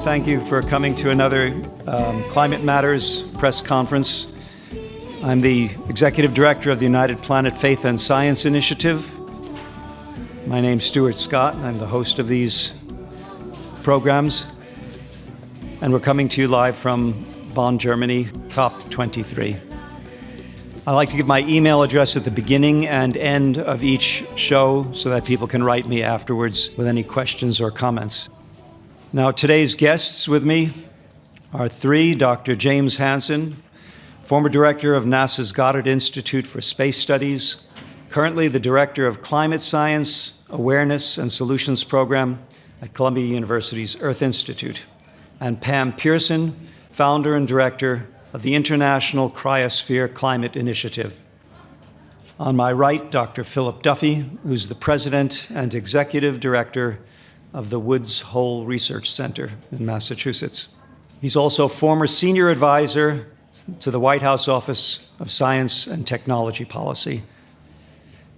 Thank you for coming to another Climate Matters press conference. I'm the Executive Director of the United Planet Faith and Science Initiative. My name's Stuart Scott, and I'm the host of these programs. And we're coming to you live from Bonn, Germany, COP23. I like to give my email address at the beginning and end of each show so that people can write me afterwards with any questions or comments. Now, today's guests with me are three: Dr. James Hansen, former director of NASA's Goddard Institute for Space Studies, currently the director of Climate Science, Awareness and Solutions Program at Columbia University's Earth Institute, and Pam Peterson, founder and director of the International Cryosphere Climate Initiative. On my right, Dr. Philip Duffy, who's the president and executive director of the Woods Hole Research Center in Massachusetts. He's also former senior advisor to the White House Office of Science and Technology Policy.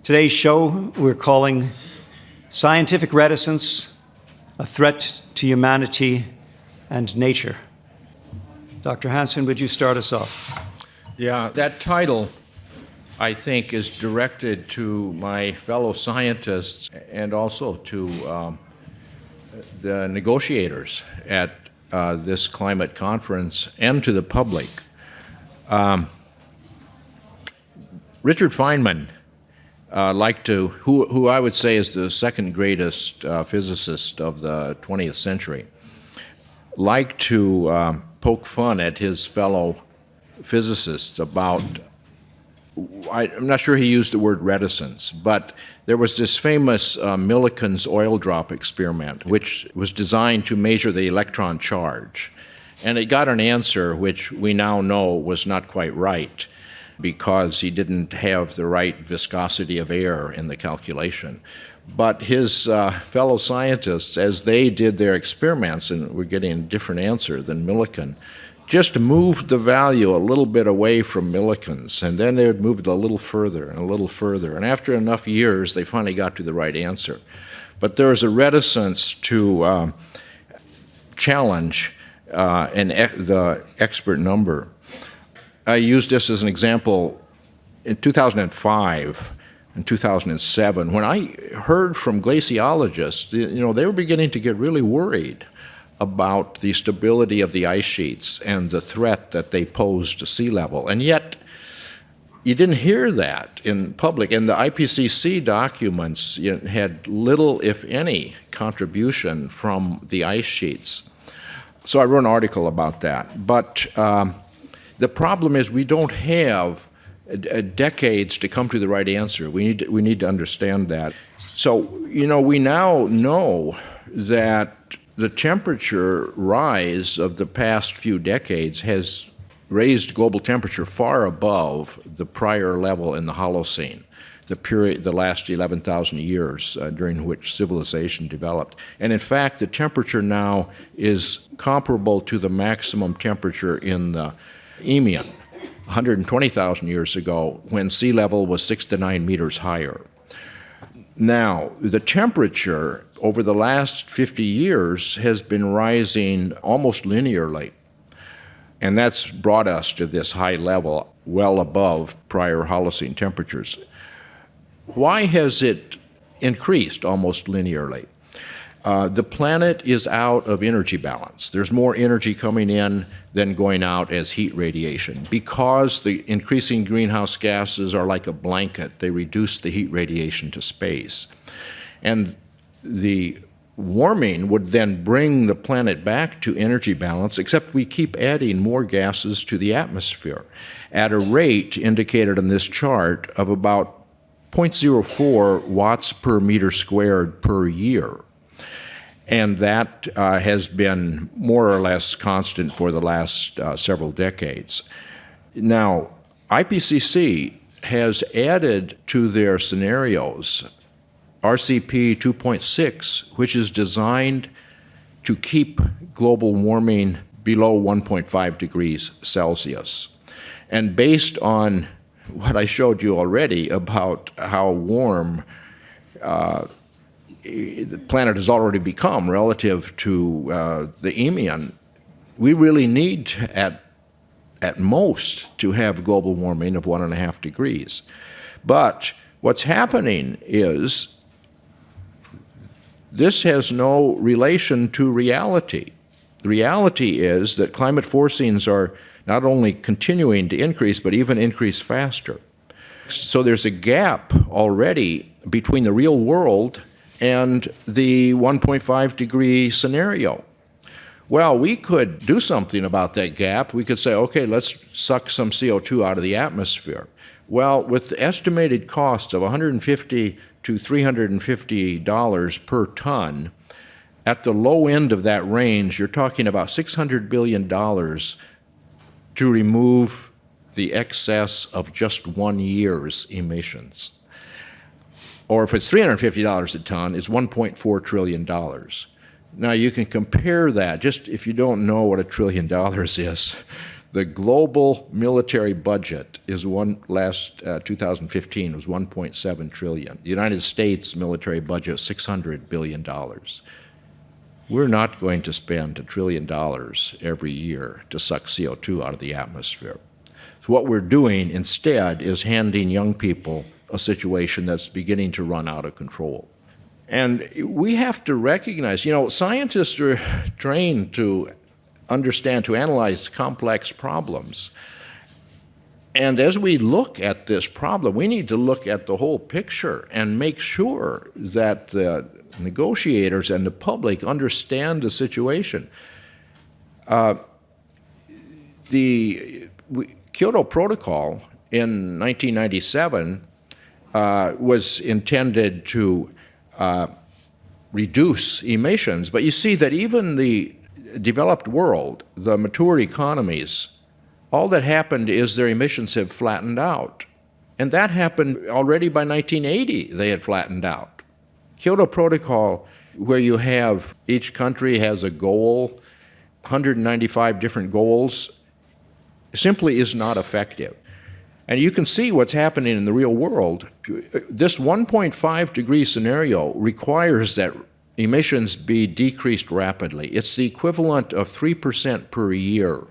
Today's show we're calling Scientific Reticence, a Threat to Humanity and Nature. Dr. Hansen, would you start us off? Yeah, that title, I think, is directed to my fellow scientists and also to the negotiators at this climate conference and to the public. Richard Feynman, who I would say is the second greatest physicist of the 20th century, liked to poke fun at his fellow physicists about, I'm not sure he used the word reticence, but there was this famous Millikan's oil drop experiment, which was designed to measure the electron charge. And it got an answer which we now know was not quite right, because he didn't have the right viscosity of air in the calculation. But his fellow scientists, as they did their experiments and were getting a different answer than Millikan, just moved the value a little bit away from Millikan's, and then they would move it a little further and a little further. And after enough years, they finally got to the right answer. But there is a reticence to challenge the expert number. I used this as an example in 2005 and 2007, when I heard from glaciologists, they were beginning to get really worried about the stability of the ice sheets and the threat that they posed to sea level. And yet, you didn't hear that in public. And the IPCC documents had little, if any, contribution from the ice sheets. So I wrote an article about that. But the problem is we don't have decades to come to the right answer. We need to understand that. So, we now know that the temperature rise of the past few decades has raised global temperature far above the prior level in the Holocene, the last 11,000 years during which civilization developed. And in fact, the temperature now is comparable to the maximum temperature in the Eemian, 120,000 years ago, when sea level was 6 to 9 meters higher. Now, the temperature over the last 50 years has been rising almost linearly, and that's brought us to this high level, well above prior Holocene temperatures. Why has it increased almost linearly? The planet is out of energy balance. There's more energy coming in than going out as heat radiation. Because the increasing greenhouse gases are like a blanket, they reduce the heat radiation to space. And the warming would then bring the planet back to energy balance, except we keep adding more gases to the atmosphere at a rate indicated in this chart of about 0.04 watts per meter squared per year. And that has been more or less constant for the last several decades. Now, IPCC has added to their scenarios RCP 2.6, which is designed to keep global warming below 1.5 degrees Celsius. And based on what I showed you already about how warm the planet has already become relative to the Eemian, we really need at most to have global warming of 1.5 degrees. But what's happening is this has no relation to reality. The reality is that climate forcings are not only continuing to increase, but even increase faster. So there's a gap already between the real world and the 1.5 degree scenario. Well, we could do something about that gap. We could say, okay, let's suck some CO2 out of the atmosphere. Well, with the estimated costs of $150 to $350 per ton, at the low end of that range, you're talking about $600 billion to remove the excess of just 1 year's emissions. Or if it's $350 a ton, it's $1.4 trillion. Now you can compare that, just if you don't know what $1 trillion is, the global military budget is 2015 was 1.7 trillion. The United States military budget is $600 billion. We're not going to spend $1 trillion every year to suck CO2 out of the atmosphere. So what we're doing instead is handing young people a situation that's beginning to run out of control. And we have to recognize, scientists are trained to understand, to analyze complex problems. And as we look at this problem, we need to look at the whole picture and make sure that the negotiators and the public understand the situation. The Kyoto Protocol in 1997 was intended to reduce emissions, but you see that even the developed world, the mature economies, all that happened is their emissions have flattened out. And that happened already by 1980, they had flattened out. Kyoto Protocol, where you have each country has a goal, 195 different goals, simply is not effective. And you can see what's happening in the real world. This 1.5 degree scenario requires that emissions be decreased rapidly. It's the equivalent of 3% per year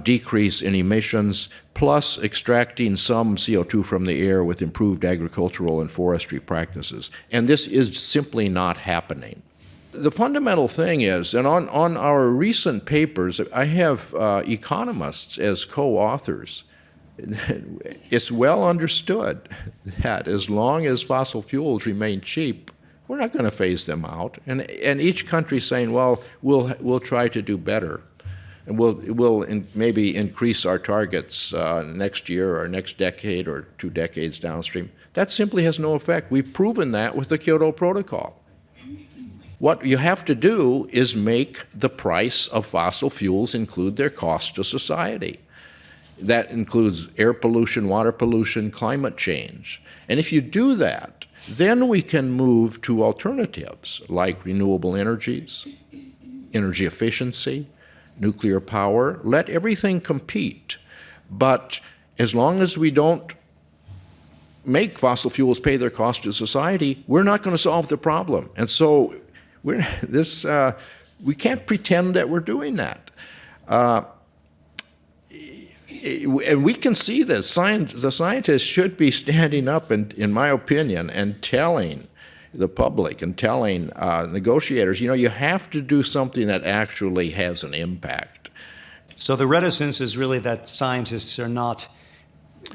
decrease in emissions, plus extracting some CO2 from the air with improved agricultural and forestry practices. And this is simply not happening. The fundamental thing is, and on our recent papers, I have economists as co-authors. It's well understood that as long as fossil fuels remain cheap, we're not going to phase them out. And each country saying, well, we'll try to do better. And we'll maybe increase our targets next year or next decade or 2 decades downstream. That simply has no effect. We've proven that with the Kyoto Protocol. What you have to do is make the price of fossil fuels include their cost to society. That includes air pollution, water pollution, climate change. And if you do that, then we can move to alternatives like renewable energies, energy efficiency, nuclear power. Let everything compete. But as long as we don't make fossil fuels pay their cost to society, we're not going to solve the problem. And so we can't pretend that we're doing that. And we can see this. The scientists should be standing up, in my opinion, and telling the public and telling negotiators, you have to do something that actually has an impact. So the reticence is really that scientists are not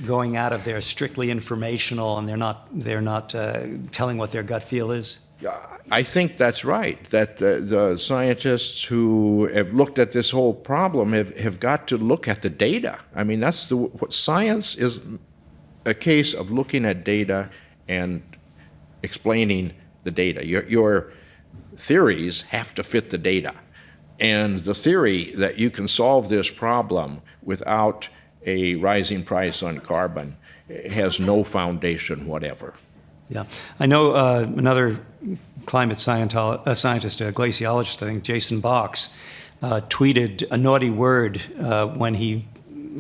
going out of there strictly informational, and they're not telling what their gut feel is? I think that's right, that the scientists who have looked at this whole problem have got to look at the data. I mean, what science is, a case of looking at data and explaining the data. Your theories have to fit the data. And the theory that you can solve this problem without a rising price on carbon has no foundation whatever. Yeah, I know another climate scientist, a glaciologist, I think, Jason Box, tweeted a naughty word when he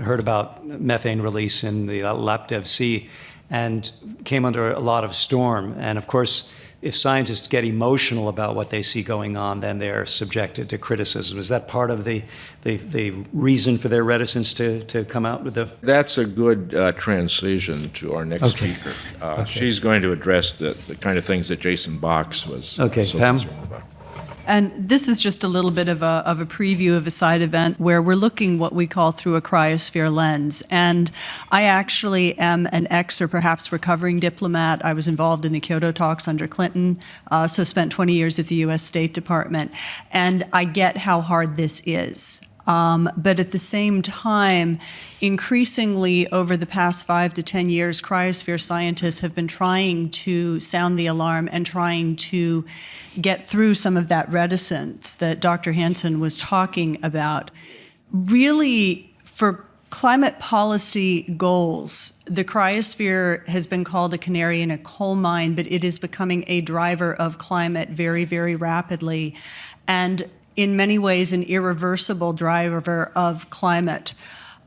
heard about methane release in the Laptev Sea and came under a lot of storm. And of course, if scientists get emotional about what they see going on, then they're subjected to criticism. Is that part of the reason for their reticence to come out with the... That's a good transition to our next speaker. She's going to address the kind of things that Jason Box was so Pam? concerned about. And this is just a little bit of a preview of a side event where we're looking what we call through a cryosphere lens. And I actually am an ex or perhaps recovering diplomat. I was involved in the Kyoto talks under Clinton, so spent 20 years at the U.S. State Department. And I get how hard this is. But at the same time, increasingly over the past 5 to 10 years, cryosphere scientists have been trying to sound the alarm and trying to get through some of that reticence that Dr. Hansen was talking about. Really, for climate policy goals, the cryosphere has been called a canary in a coal mine, but it is becoming a driver of climate very, very rapidly. And in many ways, an irreversible driver of climate.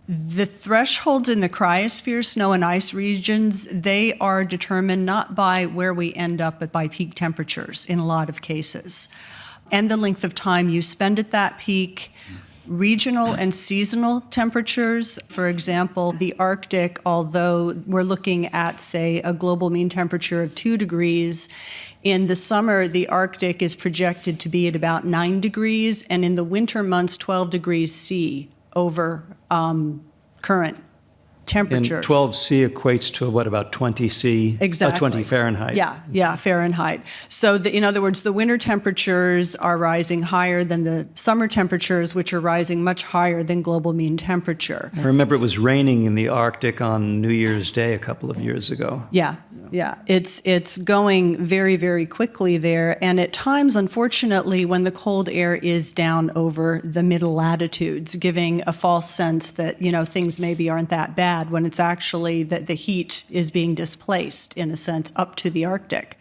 The thresholds in the cryosphere, snow and ice regions, they are determined not by where we end up, but by peak temperatures in a lot of cases. And the length of time you spend at that peak. Regional and seasonal temperatures, for example, the Arctic, although we're looking at, say, a global mean temperature of 2 degrees, in the summer, the Arctic is projected to be at about 9 degrees, and in the winter months, 12 degrees C over current temperatures. And 12 C equates to what, about 20 C? Exactly. 20 Fahrenheit. Yeah, Fahrenheit. So in other words, the winter temperatures are rising higher than the summer temperatures, which are rising much higher than global mean temperature. I remember it was raining in the Arctic on New Year's Day a couple of years ago. Yeah. It's going very, very quickly there. And at times, unfortunately, when the cold air is down over the middle latitudes, giving a false sense that, things maybe aren't that bad, when it's actually that the heat is being displaced, in a sense, up to the Arctic.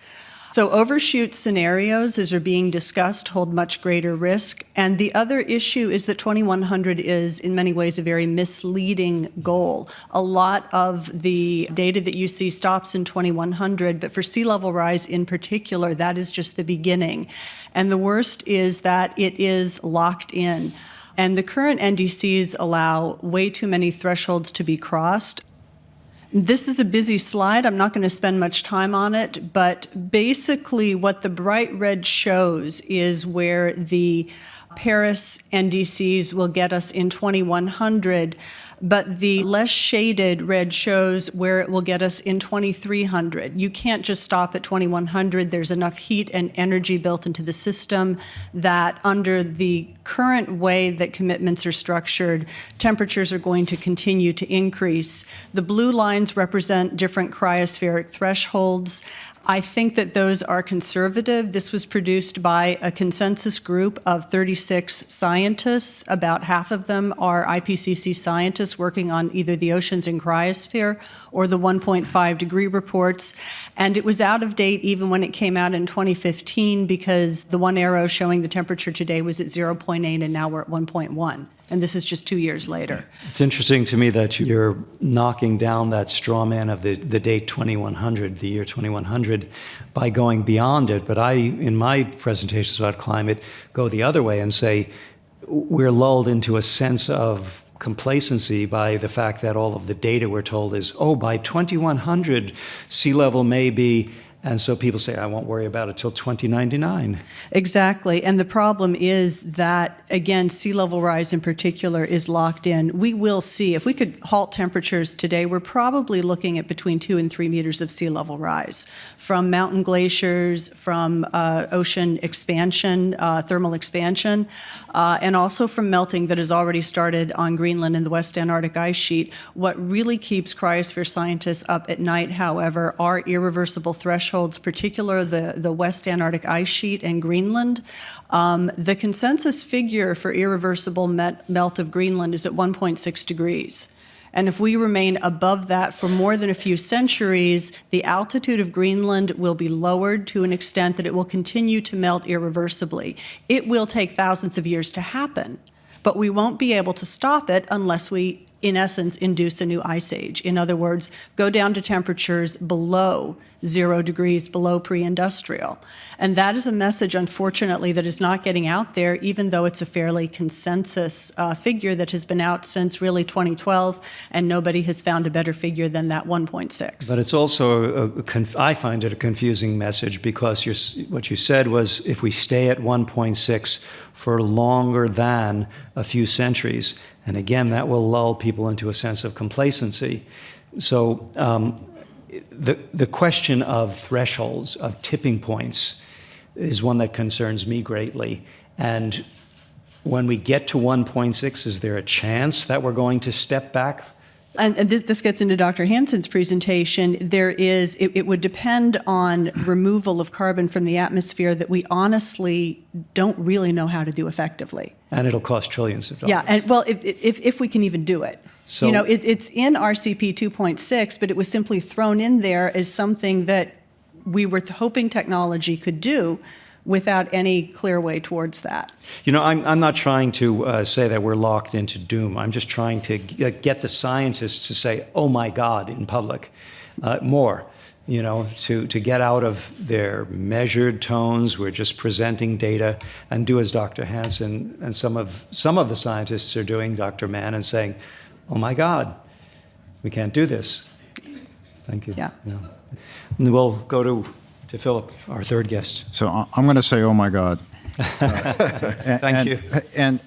So overshoot scenarios, as are being discussed, hold much greater risk. And the other issue is that 2100 is, in many ways, a very misleading goal. A lot of the data that you see stops in 2100, but for sea level rise in particular, that is just the beginning. And the worst is that it is locked in. And the current NDCs allow way too many thresholds to be crossed. This is a busy slide. I'm not going to spend much time on it, but basically what the bright red shows is where the Paris NDCs will get us in 2100, but the less shaded red shows where it will get us in 2300. You can't just stop at 2100. There's enough heat and energy built into the system that under the current way that commitments are structured, temperatures are going to continue to increase. The blue lines represent different cryospheric thresholds. I think that those are conservative. This was produced by a consensus group of 36 scientists. About half of them are IPCC scientists working on either the oceans and cryosphere or the 1.5 degree reports. And it was out of date even when it came out in 2015 because the one arrow showing the temperature today was at 0.8 and now we're at 1.1. And this is just 2 years later. It's interesting to me that you're knocking down that straw man of the date 2100, the year 2100, by going beyond it. But I, in my presentations about climate, go the other way and say we're lulled into a sense of complacency by the fact that all of the data we're told is, by 2100, sea level may be. And so people say, I won't worry about it till 2099. Exactly. And the problem is that, again, sea level rise in particular is locked in. We will see, if we could halt temperatures today, we're probably looking at between 2 and 3 meters of sea level rise from mountain glaciers, from ocean expansion, thermal expansion, and also from melting that has already started on Greenland and the West Antarctic ice sheet. What really keeps cryosphere scientists up at night, however, are irreversible thresholds, particularly the West Antarctic ice sheet and Greenland. The consensus figure for irreversible melt of Greenland is at 1.6 degrees. And if we remain above that for more than a few centuries, the altitude of Greenland will be lowered to an extent that it will continue to melt irreversibly. It will take thousands of years to happen, but we won't be able to stop it unless we in essence, induce a new ice age. In other words, go down to temperatures below 0 degrees, below pre-industrial. And that is a message, unfortunately, that is not getting out there, even though it's a fairly consensus figure that has been out since really 2012, and nobody has found a better figure than that 1.6. But it's also, I find it a confusing message, because what you said was if we stay at 1.6 for longer than a few centuries, and again, that will lull people into a sense of complacency. So the question of thresholds, of tipping points, is one that concerns me greatly. And when we get to 1.6, is there a chance that we're going to step back? And this gets into Dr. Hansen's presentation. It would depend on removal of carbon from the atmosphere that we honestly don't really know how to do effectively. And it'll cost trillions of dollars. Yeah, and well, if we can even do it. So, it's in RCP 2.6, but it was simply thrown in there as something that we were hoping technology could do without any clear way towards that. I'm not trying to say that we're locked into doom. I'm just trying to get the scientists to say, oh my God, in public, more, to get out of their measured tones. We're just presenting data, and do as Dr. Hansen and some of the scientists are doing, Dr. Mann, and saying, oh my God, we can't do this. Thank you. Yeah. And we'll go to Philip, our third guest. So I'm going to say, oh my God. Thank you. And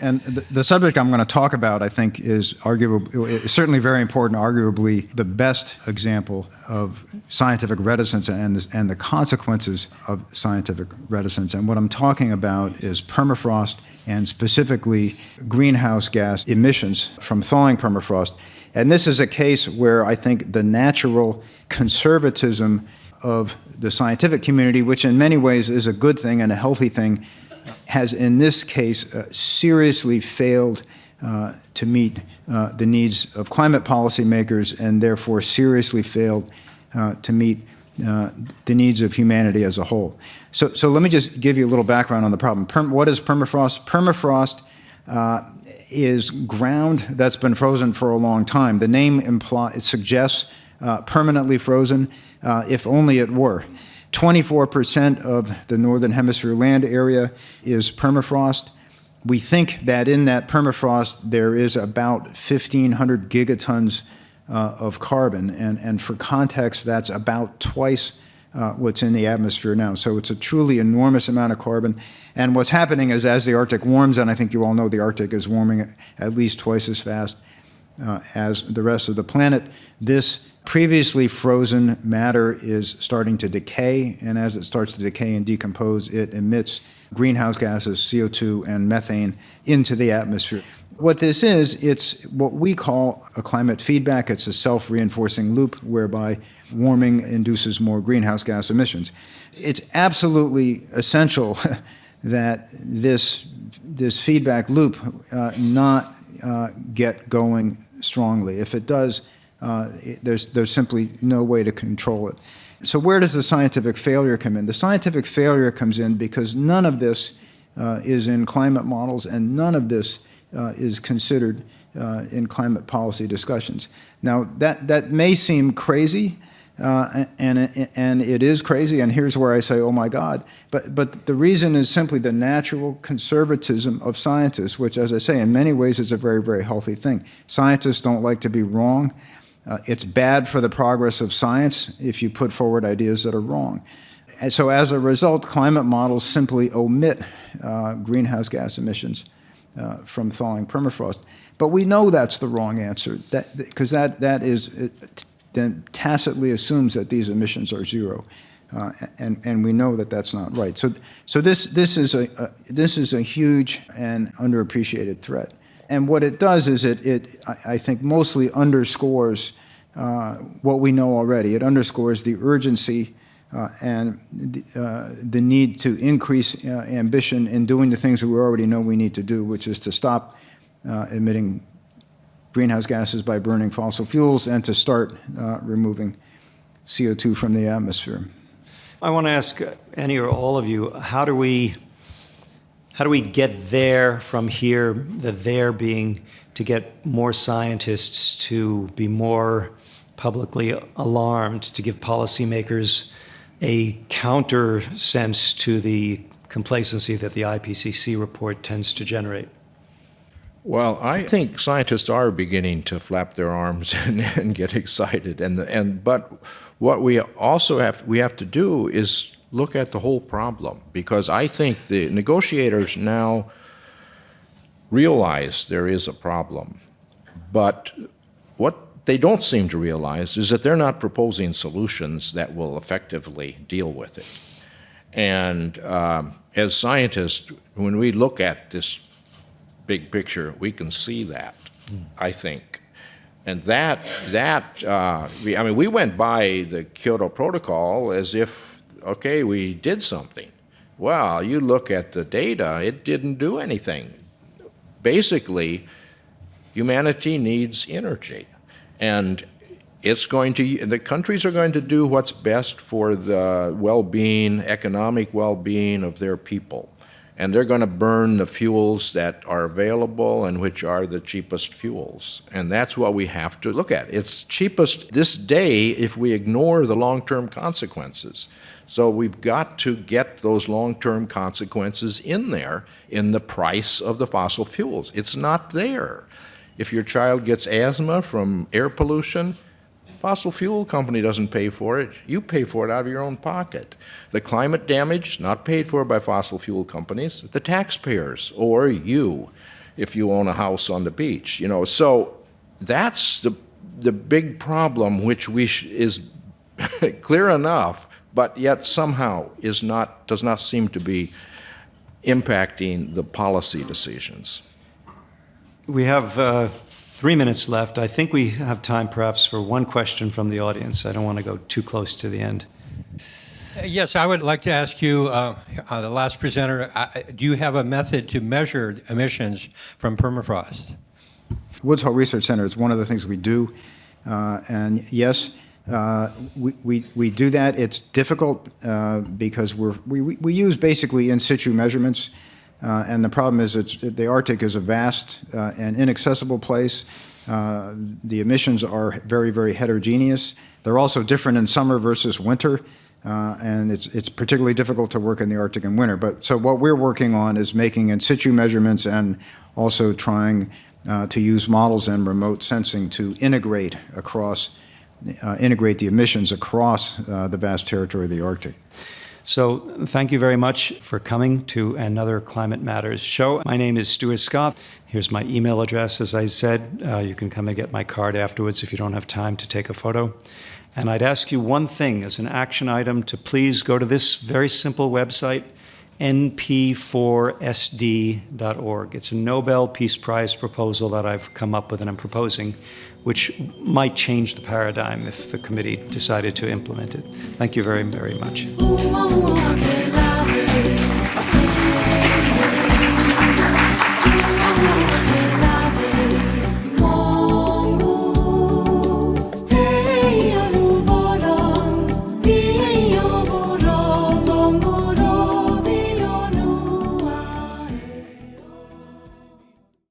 the subject I'm going to talk about, I think, is certainly very important, arguably the best example of scientific reticence and the consequences of scientific reticence. And what I'm talking about is permafrost, and specifically greenhouse gas emissions from thawing permafrost. And this is a case where I think the natural conservatism of the scientific community, which in many ways is a good thing and a healthy thing, has in this case seriously failed to meet the needs of climate policymakers, and therefore seriously failed to meet the needs of humanity as a whole. So let me just give you a little background on the problem. What is permafrost? Permafrost is ground that's been frozen for a long time. The name suggests permanently frozen, if only it were. 24% of the Northern Hemisphere land area is permafrost. We think that in that permafrost there is about 1,500 gigatons of carbon, and for context, that's about twice what's in the atmosphere now. So it's a truly enormous amount of carbon. And what's happening is, as the Arctic warms, and I think you all know the Arctic is warming at least twice as fast as the rest of the planet, this previously frozen matter is starting to decay, and as it starts to decay and decompose, it emits greenhouse gases, CO2 and methane, into the atmosphere. What this is, it's what we call a climate feedback. It's a self-reinforcing loop whereby warming induces more greenhouse gas emissions. It's absolutely essential that this feedback loop not get going strongly. If it does, there's simply no way to control it. So where does the scientific failure come in? The scientific failure comes in because none of this is in climate models, and none of this is considered in climate policy discussions. Now, that may seem crazy, and it is crazy, and here's where I say, oh my God, but the reason is simply the natural conservatism of scientists, which, as I say, in many ways is a very, very healthy thing. Scientists don't like to be wrong. It's bad for the progress of science if you put forward ideas that are wrong. And so as a result, climate models simply omit greenhouse gas emissions from thawing permafrost. But we know that's the wrong answer, because that is then tacitly assumes that these emissions are zero, and we know that that's not right. So this is a huge and underappreciated threat. And what it does is I think mostly underscores what we know already. It underscores the urgency and the need to increase ambition in doing the things that we already know we need to do, which is to stop emitting greenhouse gases by burning fossil fuels and to start removing CO2 from the atmosphere. I want to ask any or all of you, how do we How do we get there from here, the there being to get more scientists to be more publicly alarmed, to give policymakers a counter sense to the complacency that the IPCC report tends to generate? Well, I think scientists are beginning to flap their arms and get excited. But what we also have to do is look at the whole problem, because I think the negotiators now realize there is a problem. But what they don't seem to realize is that they're not proposing solutions that will effectively deal with it. And as scientists, when we look at this big picture, we can see that, I think. And we went by the Kyoto Protocol as if, okay, we did something. Well, you look at the data, it didn't do anything. Basically, humanity needs energy. And the countries are going to do what's best for the well-being, economic well-being of their people. And they're going to burn the fuels that are available and which are the cheapest fuels. And that's what we have to look at. It's cheapest this day if we ignore the long-term consequences. So we've got to get those long-term consequences in there in the price of the fossil fuels. It's not there. If your child gets asthma from air pollution, fossil fuel company doesn't pay for it. You pay for it out of your own pocket. The climate damage, not paid for by fossil fuel companies, the taxpayers, or you, if you own a house on the beach. So that's the big problem, which is clear enough, but yet somehow does not seem to be impacting the policy decisions. We have 3 minutes left. I think we have time perhaps for one question from the audience. I don't want to go too close to the end. Yes, I would like to ask you, the last presenter, do you have a method to measure emissions from permafrost? Woods Hole Research Center is one of the things we do. And yes, we do that. It's difficult because we use basically in situ measurements. And the problem is the Arctic is a vast and inaccessible place. The emissions are very, very heterogeneous. They're also different in summer versus winter, and it's particularly difficult to work in the Arctic in winter. So what we're working on is making in situ measurements and also trying to use models and remote sensing to integrate the emissions across the vast territory of the Arctic. So thank you very much for coming to another Climate Matters show. My name is Stuart Scott. Here's my email address, as I said. You can come and get my card afterwards if you don't have time to take a photo. And I'd ask you one thing as an action item to please go to this very simple website, np4sd.org. It's a Nobel Peace Prize proposal that I've come up with and I'm proposing, which might change the paradigm if the committee decided to implement it. Thank you very, very much.